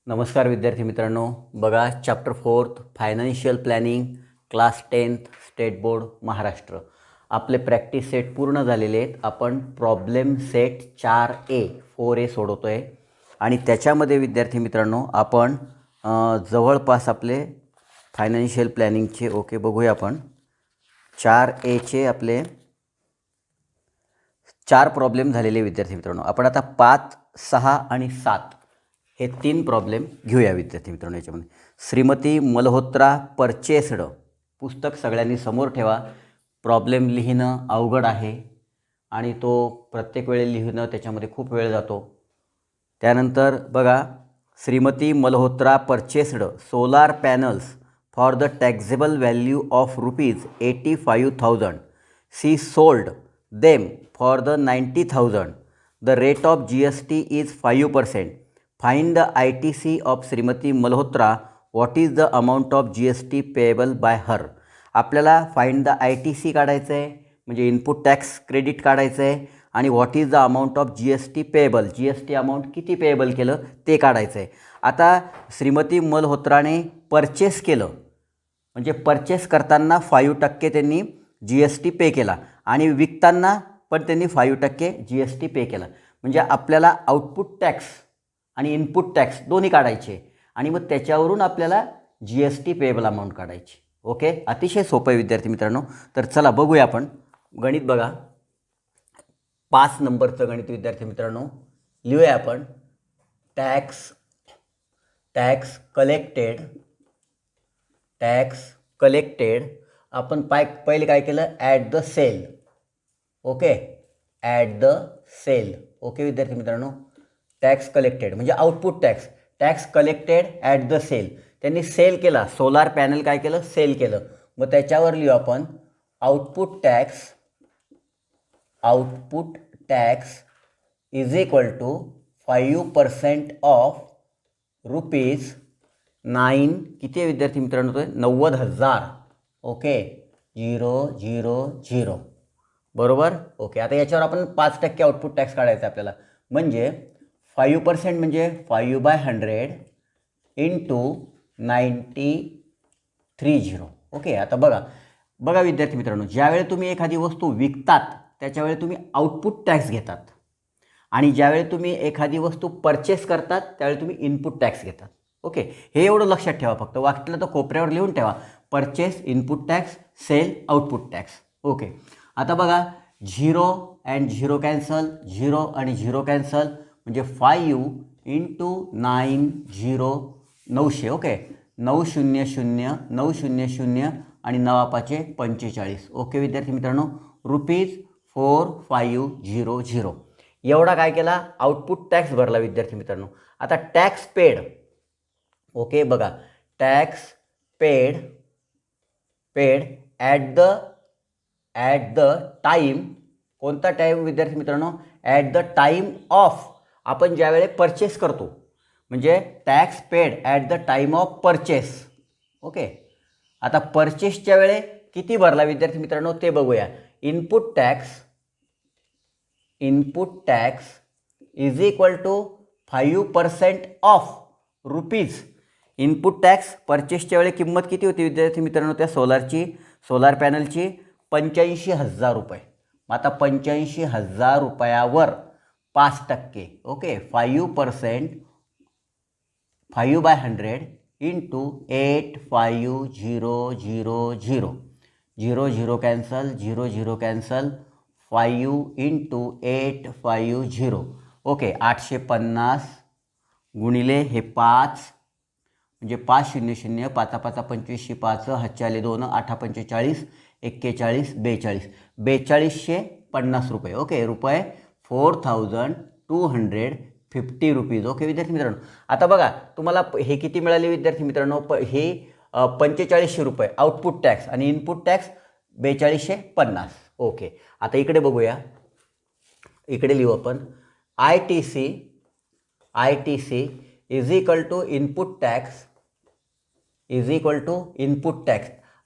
नमस्कार विद्यार्थी मित्रांनो, बघा chapter 4 financial planning class 10th state board Maharashtra. आपले प्रॅक्टिस सेट पूर्ण झालेले आहेत. आपण प्रॉब्लेम सेट 4A सोडवतो आहे आणि त्याच्यामध्ये विद्यार्थी मित्रांनो आपण जवळपास आपले फायनान्शियल प्लॅनिंगचे बघूया. आपण 4Aचे आपले 4 प्रॉब्लेम झालेले विद्यार्थी मित्रांनो. आपण आता 5, 6 आणि 7 हे 3 प्रॉब्लेम घेऊया विद्यार्थी मित्रांनो. याच्यामध्ये श्रीमती मल्होत्रा परचेस्ड पुस्तक सगळ्यांनी समोर ठेवा. प्रॉब्लेम लिहिणं अवघड आहे आणि तो प्रत्येक वेळी लिहिणं त्याच्यामध्ये खूप वेळ जातो. त्यानंतर बघा, Shrimati Malhotra purchased solar panels for the taxable value of ₹85,000. She sold them for the 90,000. The rate of GST is 5%. Find the ITC of Shrimati Malhotra. What is the amount of GST payable by her. आपल्याला find the ITC काढायचं आहे, म्हणजे input tax credit काढायचं आहे, आणि what is the amount of GST payable, GST amount किती payable केलं ते काढायचं आहे. आता श्रीमती मल्होत्राने परचेस केलं, म्हणजे परचेस करताना 5% त्यांनी GST पे केला आणि विकताना पण त्यांनी 5% GST पे केला. म्हणजे आपल्याला आउटपुट टॅक्स आणि इनपुट टॅक्स दोन्ही काढायचे आणि मग त्याच्यावरून आपल्याला GST पेएबल अमाऊंट काढायची. ओके, अतिशय सोपं आहे विद्यार्थी मित्रांनो. तर चला बघूया आपण गणित. बघा 5 नंबरचं गणित विद्यार्थी मित्रांनो लिहूया आपण. टॅक्स कलेक्टेड आपण पहिले काय केलं, at the sale. Okay, at the sale. Okay विद्यार्थी मित्रांनो, टॅक्स कलेक्टेड म्हणजे output tax collected at the sale. त्यांनी सेल केला, सोलार पॅनल काय केलं, सेल केलं. मग त्याच्यावर लिहू आपण output tax is equal to 5% of ₹9. किती आहे विद्यार्थी मित्रांनो, तो 90,000. ओके, 000 बरोबर. ओके, आता याच्यावर आपण 5% आउटपुट टॅक्स काढायचा आपल्याला. म्हणजे 5% म्हणजे 5/100 इंटू 930. ओके, आता बघा विद्यार्थी मित्रांनो, ज्यावेळी तुम्ही एखादी वस्तू विकतात त्याच्यावेळी तुम्ही आउटपुट टॅक्स घेतात आणि ज्यावेळी तुम्ही एखादी वस्तू परचेस करतात त्यावेळी तुम्ही इनपुट टॅक्स घेतात. ओके, हे एवढं लक्षात ठेवा. फक्त वाटलं तर कोपऱ्यावर लिहून ठेवा, purchase, input tax, sale, output tax. Okay, आता बघा 0 अँड 0 कॅन्सल, 0 आणि 0 कॅन्सल, म्हणजे 5 इंटू 900. ओके, 900 900 आणि 9×5=45. ओके विद्यार्थी मित्रांनो, ₹4500 एवढा काय केला, आउटपुट टॅक्स भरला विद्यार्थी मित्रांनो. आता टॅक्स पेड. ओके, बघा tax paid at the time. कोणता टाईम विद्यार्थी मित्रांनो, ॲट द टाईम ऑफ. आपण ज्यावेळी परचेस करतो म्हणजे tax paid at the time of purchase. Okay, आता परचेसच्या वेळे किती भरला विद्यार्थी मित्रांनो ते बघूया. Input tax is equal to 5% of rupees. Input tax परचेसच्या वेळी किंमत किती होती विद्यार्थी मित्रांनो त्या सोलार पॅनलची, 85,000 रुपये. आता 85,000 रुपयावर 5%. Okay, 5% 5/100 into 85000. 0 cancel, 0 cancel, 5 into 850. Okay, 850 गुणिले हे 5 म्हणजे 500, 5×5=25, 5 हातचे आले 2, 8×5=45, 41, 4250 रुपये. ओके, रुपये 4250 रुपीज. ओके विद्यार्थी मित्रांनो, आता बघा तुम्हाला हे किती मिळाले विद्यार्थी मित्रांनो, हे 4500 रुपये आउटपुट टॅक्स आणि इनपुट टॅक्स 4250. ओके, आता इकडे बघूया. इकडे लिहू आपण ITC is equal to input tax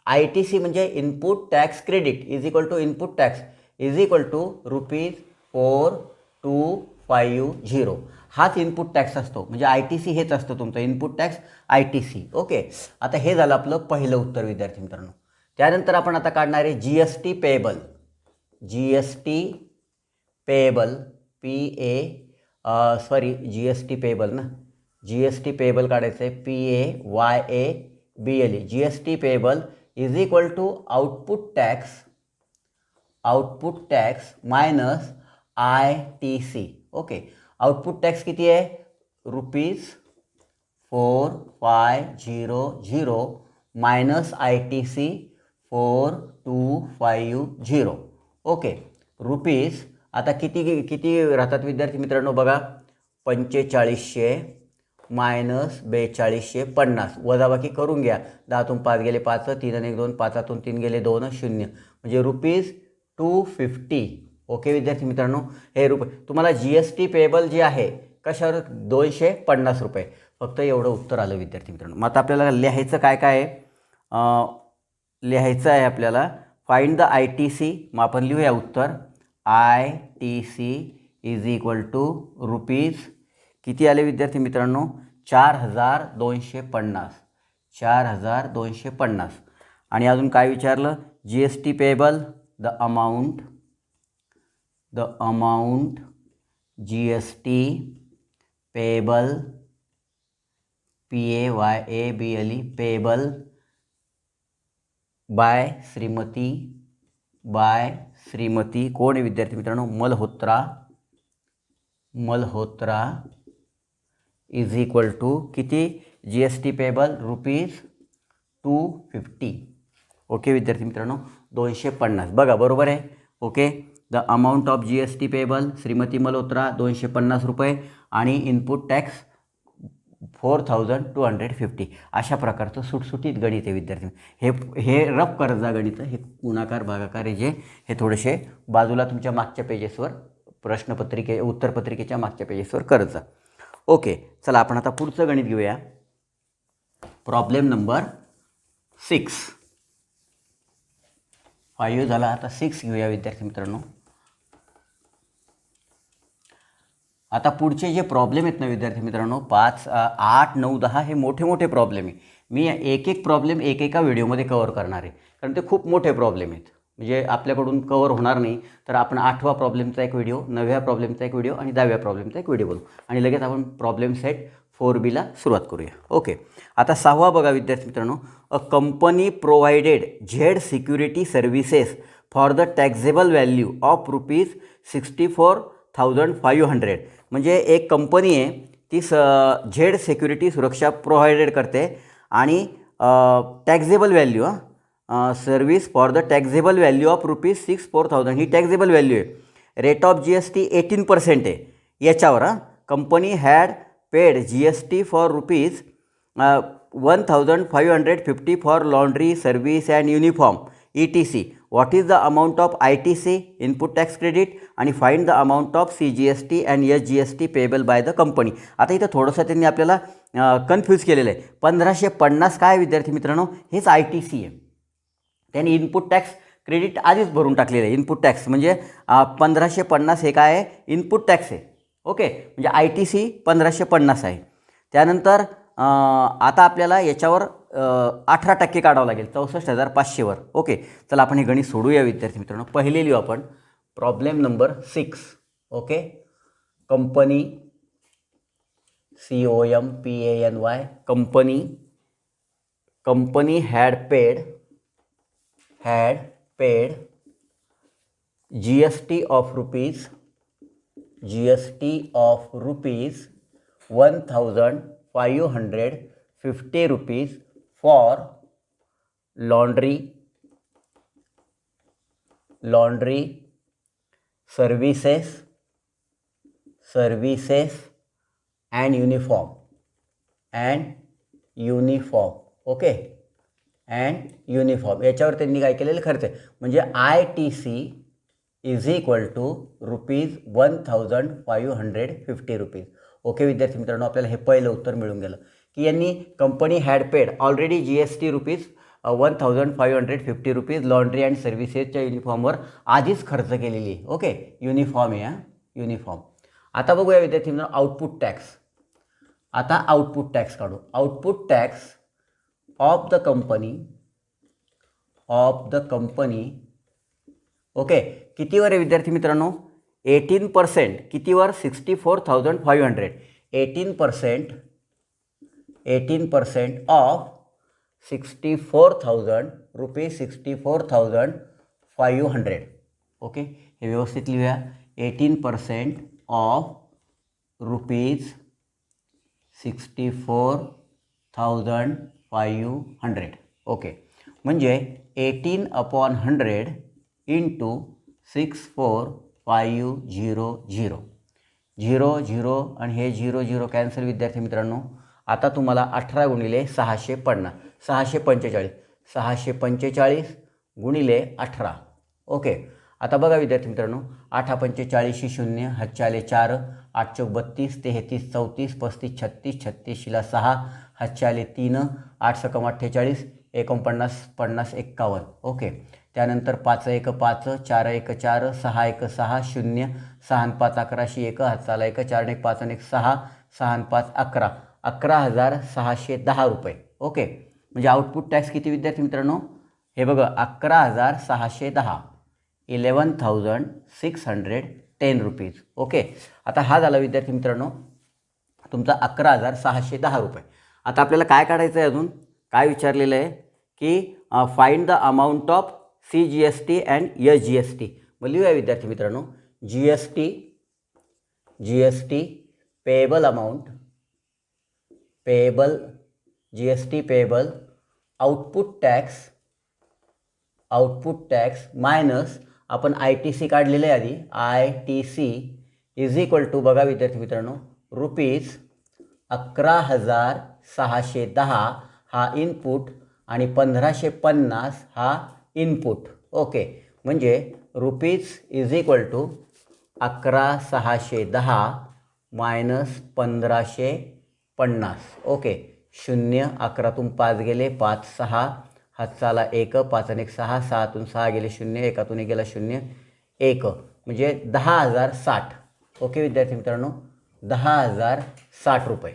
ITC म्हणजे input tax credit is equal to input tax is equal to ₹4 4,250 हाच इनपुट टॅक्स असतो. म्हणजे ITC हेच असतं तुमचं इनपुट टॅक्स ITC. ओके, आता हे झालं आपलं पहिलं उत्तर विद्यार्थी मित्रांनो. त्यानंतर आपण आता काढणार आहे GST payable. GST payable GST payable ना, GST पेएबल काढायचं आहे PAYABLE. GST payable is equal to output tax minus ITC. Okay, output tax किती आहे? ₹4500 मायनस ITC 4250. ओके, रुपीज आता किती राहतात विद्यार्थी मित्रांनो बघा, 4500 मायनस 4250 वजाबाकी करून घ्या. 10तून 5 गेले 5, 3 आणि 1 2, 5तून 3 गेले 2, 0 म्हणजे ₹250. ओके विद्यार्थी मित्रांनो, हे रुपये तुम्हाला GST पेएबल जे आहे कशावर ₹250 फक्त एवढं उत्तर आलं विद्यार्थी मित्रांनो. मग आता आपल्याला लिहायचं काय आहे, लिहायचं आहे आपल्याला फाइंड द ITC. मग आपण लिहूया उत्तर ITC is equal to rupees किती आले विद्यार्थी मित्रांनो? 4,250. आणि अजून काय विचारलं? GST payable the amount GST payable PAYABLE payable by Shrimati कोण आहे विद्यार्थी मित्रांनो? मल्होत्रा इज इक्वल टू किती? GST payable ₹250. ओके विद्यार्थी मित्रांनो, 250 बघा बरोबर आहे. Okay, the amount of GST payable Shrimati Malhotra ₹250 आणि इनपुट टॅक्स 4250. अशा प्रकारचं सुटसुटीत गणित आहे विद्यार्थी. हे रफ करत जा गणित. हे गुणाकार भागाकार हे जे हे थोडेसे बाजूला तुमच्या मागच्या पेजेसवर उत्तरपत्रिकेच्या मागच्या पेजेसवर करत जा. ओके, चला आपण आता पुढचं गणित घेऊया. Problem number 6. 5 झाला, आता 6 घेऊया विद्यार्थी मित्रांनो. आता पुढचे जे प्रॉब्लेम आहेत ना विद्यार्थी मित्रांनो 5, 8, 9, 10 हे मोठे प्रॉब्लेम आहे. मी एक प्रॉब्लेम एकेका व्हिडिओमध्ये कवर करणार आहे, कारण ते खूप मोठे प्रॉब्लेम आहेत. म्हणजे आपल्याकडून कवर होणार नाही. तर आपण 8व्या प्रॉब्लेमचा एक व्हिडिओ, 9व्या प्रॉब्लेमचा एक व्हिडिओ आणि 10व्या प्रॉब्लेमचा एक व्हिडिओ बनवू आणि लगेच आपण प्रॉब्लेम सेट 4Bला सुरुवात करूया. ओके, आता 6वा बघा विद्यार्थी मित्रांनो. A company provided Z security services for the taxable value of ₹64,500. म्हणजे एक कंपनी आहे ती झेड सिक्युरिटी सुरक्षा प्रोव्हाइडेड करते आणि taxable value service for the taxable value of ₹64,000 ही टॅक्सेबल व्हॅल्यू आहे. रेट ऑफ GST 18% आहे याच्यावर. Company had paid GST for ₹1,550 for laundry service and uniform ETC. What is the amount of ITC input tax credit आणि find the amount of CGST and SGST payable by the company. आता इथं थोडंसं त्यांनी आपल्याला confuse केलेलं आहे. 1550 काय विद्यार्थी मित्रांनो? हेच ITC आहे. त्यांनी इनपुट टॅक्स क्रेडिट आधीच भरून टाकलेलं आहे. इनपुट टॅक्स म्हणजे 1550 हे काय आहे? इनपुट टॅक्स आहे. ओके, म्हणजे ITC 1550 आहे. त्यानंतर आता आपल्याला याच्यावर 18% काढावं लागेल 64,500वर. ओके, चला आपण हे गणित सोडूया विद्यार्थी मित्रांनो. पहिले लिहू आपण problem number 6. Okay, company COMPANY company had paid GST of ₹1,550 for laundry services and uniform. Okay, and uniform याच्यावर त्यांनी काय केलेलं खर्च आहे. म्हणजे ITC is equal to ₹1,550. Okay विद्यार्थी मित्रांनो, आपल्याला हे पहिलं उत्तर मिळून गेलं की यांनी company had paid already GST ₹1,550 laundry and सर्व्हिसेसच्या युनिफॉर्मवर आधीच खर्च केलेली आहे. ओके, युनिफॉर्म आहे युनिफॉर्म. आता बघूया विद्यार्थी मित्रांनो आउटपुट टॅक्स. आता आउटपुट टॅक्स काढू. Output tax of the company okay कितीवर आहे विद्यार्थी मित्रांनो 18%. कितीवर 64,500. 18% ऑफ 64,000 रुपीज 64,500. ओके हे व्यवस्थित लिहूया. 18% ऑफ रुपीज 64,500. ओके म्हणजे 18/100 इंटू 64,500. 0 आणि हे 0 कॅन्सल विद्यार्थी मित्रांनो. आता तुम्हाला 18 गुणिले 650 645 645 गुणिले 18. ओके आता बघा विद्यार्थी मित्रांनो 8 पंचे 40 0 हातच्याले 4 8 चौक 32 33 34 35 36 36 6 हातच्याले 3 8 सकम 48 49 50 51. ओके त्यानंतर 5 1 5 4 1 4 6 1 6 0 6 5 11 1 हातचाला 1 4 1 5 1 6 6 5 11 11,610 रुपये. ओके म्हणजे आउटपुट टॅक्स किती विद्यार्थी मित्रांनो हे बघा 11,610 11,610 रुपीज. ओके आता हा झाला विद्यार्थी मित्रांनो तुमचा 11,610 रुपये. आता आपल्याला काय काढायचं आहे अजून काय विचारलेलं आहे की find the amount of CGST and SGST. मग लिहूया विद्यार्थी मित्रांनो GST payable amount GST payable output tax minus आपण ITC काढलेलं आहे आधी ITC इज इक्वल टू बघा विद्यार्थी मित्रांनो रुपीज 11,610 हा इनपुट आणि 1,550 हा इनपुट. ओके म्हणजे rupees is equal to 11,610 minus 1,550. Okay 0 11तून 5 गेले 5 6 हातचाला 1 5 आणि 6 6तून 6 गेले 0 1तून 1 गेला 0 1 म्हणजे 10,060. ओके विद्यार्थी मित्रांनो 10,060 रुपये.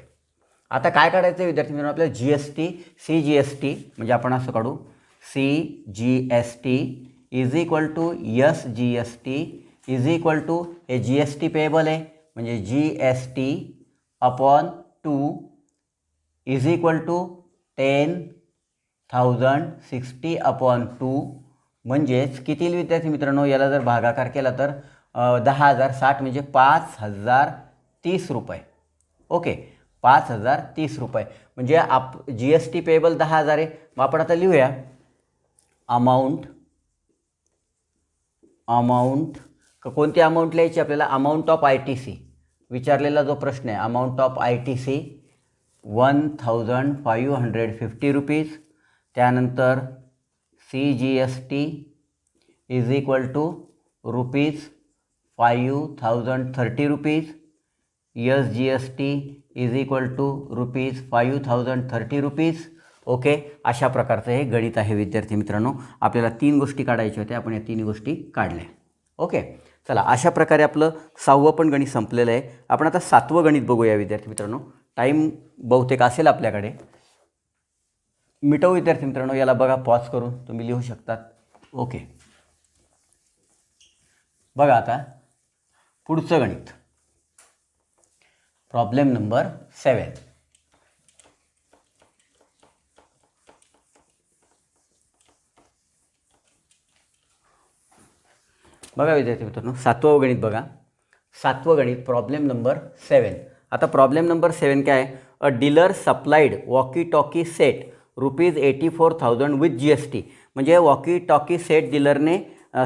आता काय काढायचं आहे विद्यार्थी मित्रांनो आपल्याला CGST म्हणजे आपण असं काढू CGST is equal to SGST is equal to हे GST पेएबल आहे म्हणजे GST upon 2 is equal to 10,060/2 म्हणजेच किती विद्यार्थी मित्रांनो याला जर भागाकार केला तर 10,060 म्हणजे 5,030 रुपये. ओके 5,030 रुपये म्हणजे GST पेएबल 10,000 आहे. मग आपण आता लिहूया अमाऊंट कोणती अमाऊंट लिहायची आपल्याला अमाऊंट ऑफ ITC विचारलेला जो प्रश्न आहे अमाऊंट ऑफ ITC 1,550 रुपीज. त्यानंतर CGST is equal to rupees 5,030 rupees. SGST is equal to rupees 5,030 rupees. Okay अशा प्रकारचं हे गणित आहे विद्यार्थी मित्रांनो. आपल्याला 3 गोष्टी काढायच्या होत्या आपण या 3 गोष्टी काढल्या. ओके चला अशा प्रकारे आपलं 6वं पण गणित संपलेलं आहे. आपण आता 7वं गणित बघूया विद्यार्थी मित्रांनो. टाईम बहुतेक असेल आपल्याकडे मिटवू विद्यार्थी मित्रांनो. याला बघा पॉज करून तुम्ही लिहू शकतात. ओके बघा आता पुढचं गणित प्रॉब्लेम नंबर 7. बघा विद्यार्थी मित्रांनो 7वं गणित बघा. 7वं गणित प्रॉब्लेम नंबर 7. आता प्रॉब्लेम नंबर 7 काय आहे a dealer supplied walkie talkie set rupees 84,000 with GST. म्हणजे वॉकी टॉकी सेट डीलरने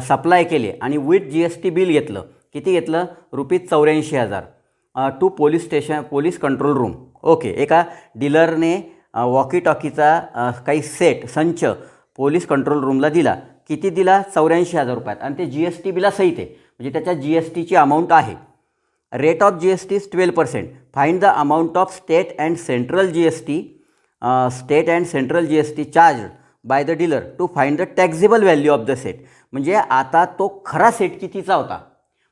सप्लाय केले आणि विथ GST बिल घेतलं. किती घेतलं rupees 84,000 to police control room. Okay एका डीलरने वॉकी टॉकीचा काही संच पोलीस कंट्रोल रूमला दिला. किती दिला 84,000 रुपयात आणि ते GST बिलासहित आहे म्हणजे त्याच्या GSTची अमाऊंट आहे. Rate of GST is 12%. Find the amount of state and central GST charge by the dealer to find the taxable value of the set. म्हणजे आता तो खरा सेट कितीचा होता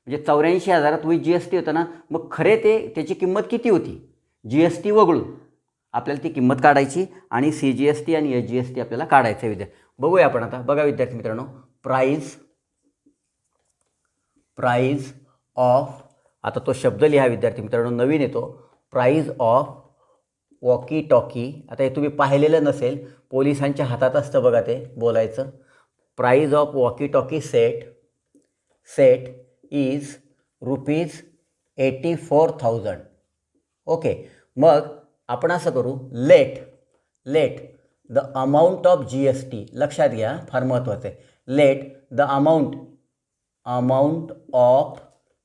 म्हणजे 84,000 विथ जी एस टी होतं ना, मग खरे त्याची किंमत किती होती जी एस टी वगळून आपल्याला ती किंमत काढायची आणि सी जी एस टी आणि एच जी एस टी आपल्याला काढायचं आहे विद्यार्थी. बघूया आपण आता. बघा विद्यार्थी मित्रांनो, प्राईज ऑफ, आता तो शब्द लिहा विद्यार्थी मित्रांनो, नवीन येतो. Price of walkie talkie. आता हे तुम्ही पाहिलेलं नसेल, पोलिसांच्या हातात असतं बघा ते बोलायचं. Price of walkie talkie set is ₹84,000. Okay, मग आपण असं करू, let the amount of G S T, लक्षात घ्या फार महत्त्वाचं आहे, let the amount of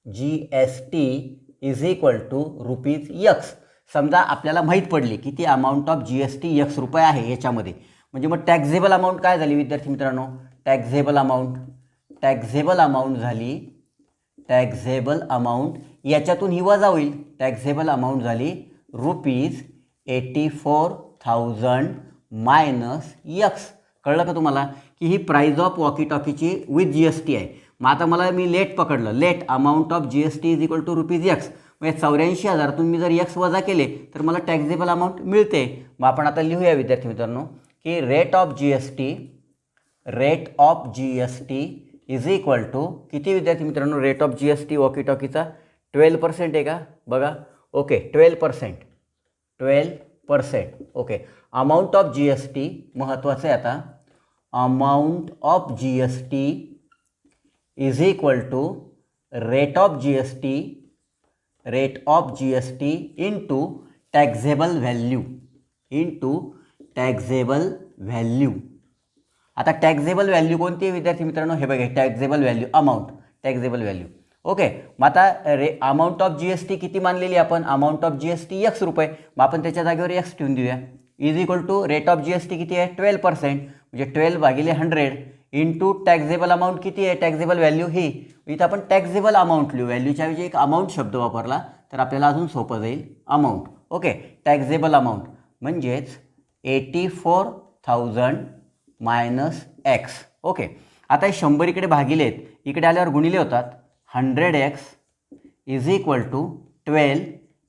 G S T is equal to ₹X. समजा आपल्याला माहीत पडली की ती amount of G S T ₹X आहे याच्यामध्ये, म्हणजे मग टॅक्झेबल अमाऊंट काय झाली विद्यार्थी मित्रांनो, टॅक्झेबल अमाऊंट याच्यातून ही वजा होईल. टॅक्झेबल अमाऊंट झाली ₹84,000 मायनस X. कळलं का तुम्हाला की ही प्राईज ऑफ वॉकी टॉकीची विथ जी एस टी आहे. मग आता मला मी लेट पकडलं, let amount of G S T is equal to ₹X. म्हणजे 84,000तून मी जर X वजा केले तर मला टॅक्झेबल अमाऊंट मिळते. मग आपण आता लिहूया विद्यार्थी मित्रांनो की rate of G S T is equal to किती विद्यार्थी मित्रांनो, rate of G S T walkie टॉकीचा 12% आहे का बघा. Okay, 12%. Okay, amount of G S T महत्त्वाचं आहे. आता amount of G S T is equal to rate of G S T into taxable value. आता टॅक्झेबल व्हॅल्यू कोणती आहे विद्यार्थी मित्रांनो, हे बघा, taxable value taxable value. Okay, मग आता amount of G S T किती मानलेली आपण, amount of G S T ₹X. मग आपण त्याच्या जागेवर X ठेवून देऊया. Is equal to rate of G S T किती आहे, 12%, म्हणजे 12/100 इंटू टॅक्झेबल अमाऊंट किती आहे, टॅक्झेबल व्हॅल्यू ही. इथं आपण टॅक्झेबल अमाऊंट लिहू, व्हॅल्यूच्या ऐवजी एक अमाऊंट शब्द वापरला तर आपल्याला अजून सोपं जाईल, अमाऊंट. ओके, टॅक्झेबल अमाऊंट म्हणजेच 84,000 मायनस X. ओके, आता हे 100 इकडे भागिले आहेत, इकडे आल्यावर गुणिले होतात. 100X is equal to 12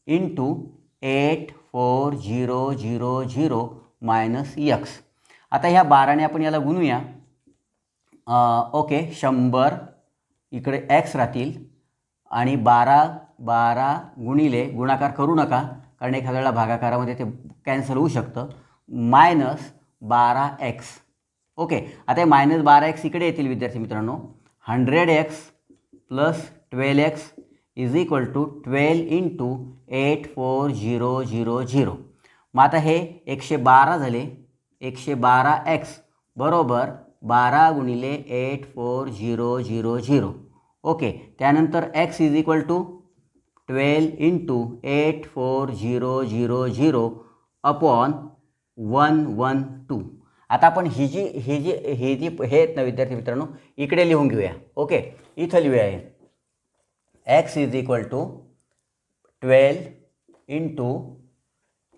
into 84,000 minus X. आता ह्या 12ने आपण याला गुणूया. ओके, 100 इकडे X राहतील आणि 12 गुणिले, गुणाकार करू नका कारण एखाद्या वेळेला भागाकारामध्ये ते कॅन्सल होऊ शकतं, मायनस 12X. ओके, आता मायनस 12X इकडे येतील विद्यार्थी मित्रांनो. 100X plus 12X is equal to 12 into 84,000. मग आता हे 112 झाले. 112X बरोबर 12 गुणिले 84,000. ओके, त्यानंतर X is equal to 12 into 84,000 upon 112. आता आपण हे आहेत ना विद्यार्थी मित्रांनो, इकडे लिहून घेऊया. ओके, इथं लिहूया. X is equal to 12 into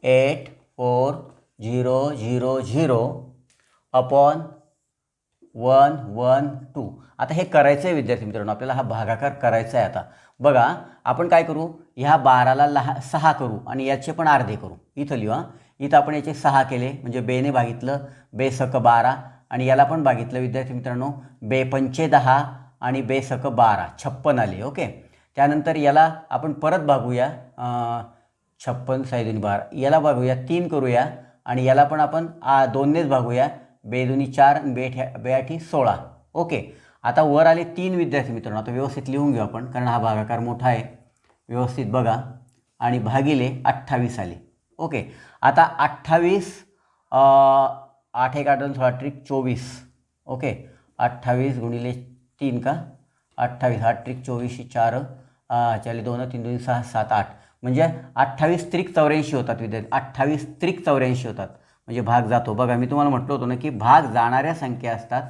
84,000 upon 112. आता हे करायचं आहे विद्यार्थी मित्रांनो, आपल्याला हा भागाकार करायचा आहे. आता बघा, आपण काय करू, ह्या 12ला 6 करू आणि याचे पण अर्धे करू. इथं लिहू. इथं आपण याचे 6 केले म्हणजे बेने भागितलं, बे सक 12 आणि याला पण भागितलं विद्यार्थी मित्रांनो, बे पंचे 10 आणि बे सक 12, 56 आले. ओके, त्यानंतर याला आपण परत भागूया, 56 साई 2 12, याला भागूया 3 करूया आणि याला पण आपण 2नेच भागूया, बे 2 4 बे 8 16. ओके, आता वर आले 3 विद्यार्थी मित्रांनो. आता व्यवस्थित लिहून घेऊ आपण कारण हा भागाकार मोठा आहे. व्यवस्थित बघा आणि भागिले 28 आले. ओके, आता 28 8 1 8 2 16 ट्रिक 24. ओके, 28 गुणिले 3 का 28 8 ट्रिक 24 4 4 2 3 2 6 7 8 म्हणजे 28 त्रिक 84 होतात विद्यार्थी. 28 त्रिक 84 होतात म्हणजे भाग जातो. बघा मी तुम्हाला म्हटलं होतं ना की भाग जाणाऱ्या संख्या असतात.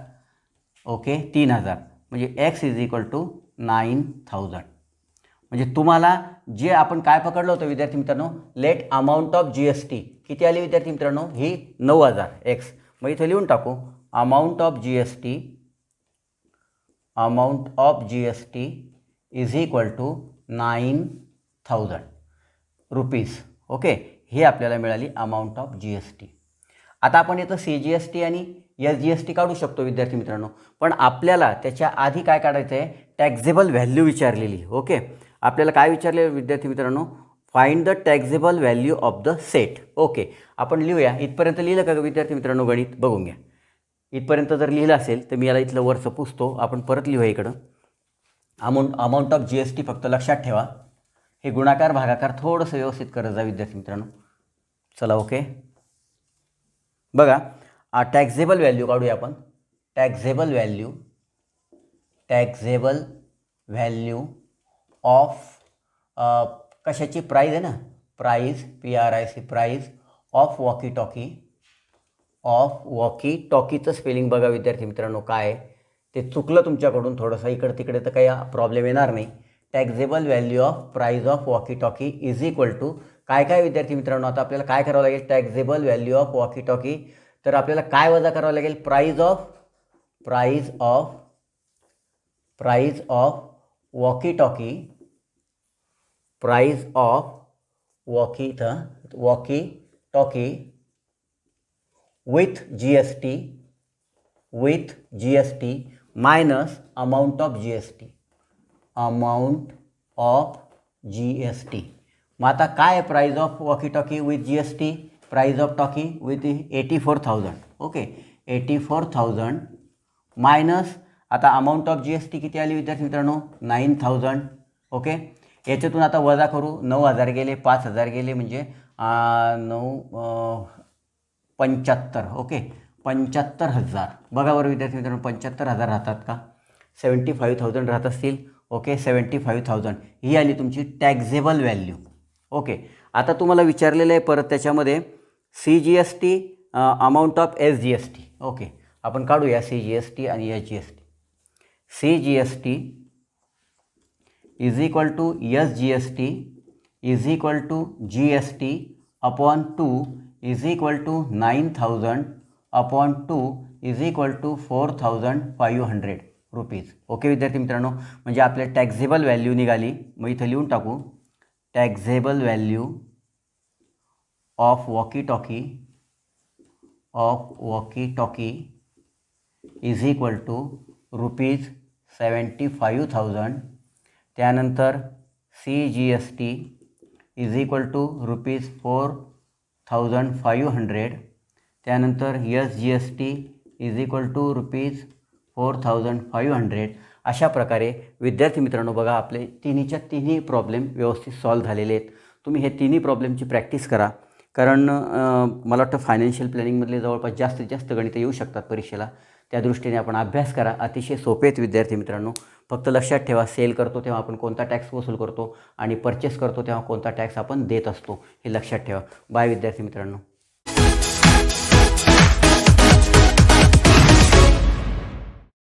ओके, 3000 म्हणजे X इज इक्वल टू 9000. म्हणजे तुम्हाला जे आपण काय पकडलं होतं विद्यार्थी मित्रांनो, let amount of G S T किती आली विद्यार्थी मित्रांनो, ही 9000 X. मग इथं लिहून टाकू, amount of G S T is equal to 9,000 rupees. Okay, हे आपल्याला मिळाली amount of G S T. आता आपण इथं सी जी एस टी आणि एस जी एस टी काढू शकतो विद्यार्थी मित्रांनो, पण आपल्याला त्याच्या आधी काय काढायचं आहे, टॅक्झेबल व्हॅल्यू विचारलेली. ओके, आपल्याला काय विचारले विद्यार्थी मित्रांनो, find the taxable value of the set. Okay, आपण लिहूया. इथपर्यंत लिहिलं का विद्यार्थी मित्रांनो? गणित बघून घ्या. इथपर्यंत जर लिहिलं असेल तर मी याला इथलं वरचं पुसतो. आपण परत लिहूया इकडं. Amount of G S T फक्त लक्षात ठेवा. हे गुणाकार भागाकार थोडंसं व्यवस्थित करत जा विद्यार्थी मित्रांनो. चला ओके, बघा टॅक्झेबल व्हॅल्यू काढूया आपण. टॅक्झेबल व्हॅल्यू ऑफ कशाची? प्राईज आहे ना, price PRIC, price of walkie टॉकीचं स्पेलिंग बघा विद्यार्थी मित्रांनो काय आहे ते. चुकलं तुमच्याकडून थोडंसं इकडे तिकडे तर काही प्रॉब्लेम येणार नाही. Taxable value of price of walkie talkie is equal to काय काय विद्यार्थी मित्रांनो? आता आपल्याला काय करावं लागेल? Taxable value of walkie talkie, तर आपल्याला काय वजा करावं लागेल? Price of walkie talkie, price of walkie talkie with G S T minus amount of G S T. मग आता काय price of walkie talkie with G S T? Price of talkie with 84,000. Okay, 84,000 minus आता amount of G S T किती आली विद्यार्थी मित्रांनो? 9,000. Okay, याच्यातून आता वजा करू. 9,000 गेले, 5,000 गेले, म्हणजे 75. ओके, 75,000. बघा बरं विद्यार्थी मित्रांनो, 75,000 राहतात का? 75,000 राहत असतील. ओके, 75,000 ही आली तुमची टॅक्झेबल व्हॅल्यू. ओके, आता तुम्हाला विचारलेलं आहे परत त्याच्यामध्ये C G S T, amount of S G S T. Okay, आपण काढूया सी जी एस टी आणि S G S T. C G S T is equal to S G S T is equal to G S T upon 2 is equal to 9,000 अपॉन 2 is equal to 4,500 rupees. Okay विद्यार्थी मित्रांनो, म्हणजे आपल्या टॅक्झेबल value निघाली. मग इथं लिहून टाकू, taxable value of walkie talkie is equal to rupees 75,000. त्यानंतर C G S T is equal to rupees 4,500. त्यानंतर S G S T is equal to rupees 4,500. अशा प्रकारे विद्यार्थी मित्रांनो बघा आपले तिन्हीच्या तिन्ही प्रॉब्लेम व्यवस्थित सॉल्व्ह झालेले आहेत. तुम्ही हे तिन्ही प्रॉब्लेमची प्रॅक्टिस करा, कारण मला वाटतं फायनान्शियल प्लॅनिंगमधले जवळपास जास्तीत जास्त गणितं येऊ शकतात परीक्षेला. त्या दृष्टीने आपण अभ्यास करा. अतिशय सोपे आहेत विद्यार्थी मित्रांनो. फक्त लक्षात ठेवा, सेल करतो तेव्हा आपण कोणता टॅक्स वसूल करतो आणि परचेस करतो तेव्हा कोणता टॅक्स आपण देत असतो, हे लक्षात ठेवा. बाय विद्यार्थी मित्रांनो.